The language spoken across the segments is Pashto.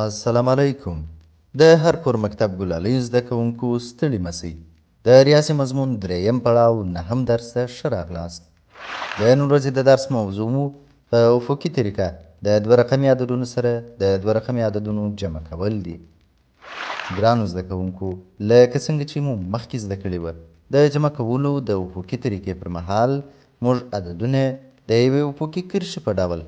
السلام علیکم. د هر کور مکتب ګلالیو زده کوونکو ستړي مسئ. د ریاضي مضمون دریم پړاو نهم درس ته ښه راغلاست. د نن ورځې د درس موضوع مو په افقي طریقه د دوه رقمي عددونو سره د دوه رقمي عددونو جمع کول دي. ګرانو زده کوونکو، لکه څنګه چې مو مخکې زده کړي وه، د جمع کولو د افقي طریقې پر مهال موږ عددونه د یوې افقي کرښې په ډول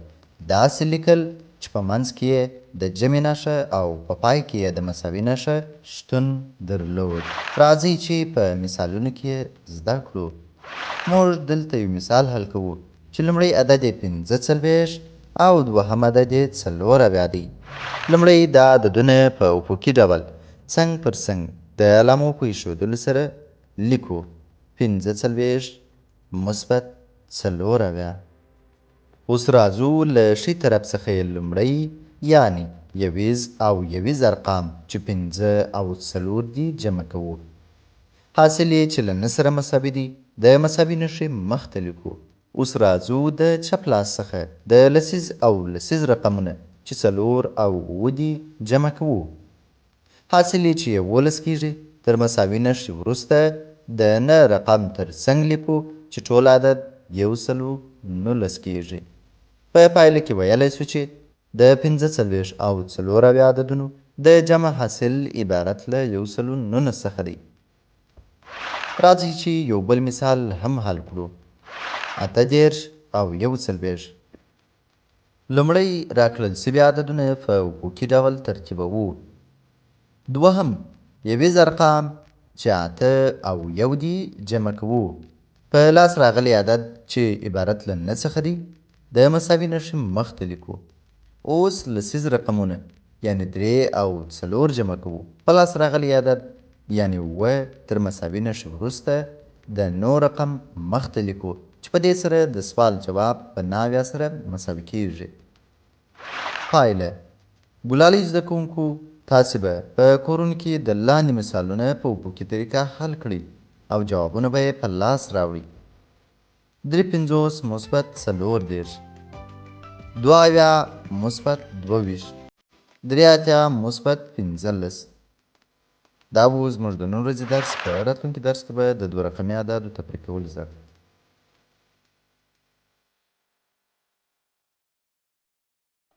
داسې لیکل چې په منځ کې یې د جمع نښه او په پای کې یې د مساوي نښه شتون درلود. راځئ چې په مثالونو کې زده کړو. موږ دلته یو مثال حل کوو چې لومړی عدد یې ۴۵ او دوهم عدد یې ۴ دی. لومړی دا عددونه په افقي ډول څنګ پر څنګ د علامو په ایښودلو سره لیکو. ۴۵ مثبت ۴. اوس راځو له ښي طرف څخه یې لومړی یعنی یویز او یویز ارقام چې ۵ او ۴ دي جمع کوو. حاصل یې چې له نه سره مساوي دي د مساوي نښې مخته لیکو. اوس راځو د چپ لاس څخه د لسیز او لسیز رقمونه چې ۴ او اووه دي جمع کوو. حاصل یې چې ۱۱ کېږي. تر مساوي نښې وروسته د نه رقم تر څنګ لیکو چې ټول عدد ۱۱۹ کېږي. په پایله کې ویلی شو چې د ۴۵ او ۴ عددونو د جمع حاصل عبارت له ۱۱۹ څخه دی. راځئ چې یو بل مثال هم حل کړو. ۳۸ او ۴۱. لومړی راکړل شوي عددونه په افقي ډول ترتیبوو. دوهم یویز ارقام چې ۸ او ۱ دي جمع کوو. په لاس راغلی عدد چې عبارت له نه څخه دی د مساوي نښې مخته لیکو. اوس لسیز رقمونه یعنی ۳ او ۴ جمع کوو. په لاس راغلی عدد یعنی اووه تر مساوي نښې وروسته د نو رقم مخته لیکو چې په دې سره د سوال جواب په ناویا سره مساوي کېږي. پایله: ګلالیو زده کوونکو، تاسې به په کورونو کې د لاندې مثالونه په افقي طریقه حل کړئ او جوابونه به یې په لاس راوړئ. ۵۳ مثبت ۴۰ ۲ مثبت ۲۰ ۳ مثبت ۱۵. دا و زموږ د نن ورځې درس. په راتلونکي درس کې به د دوه رقمي اعدادو تفریع کول زده کړو.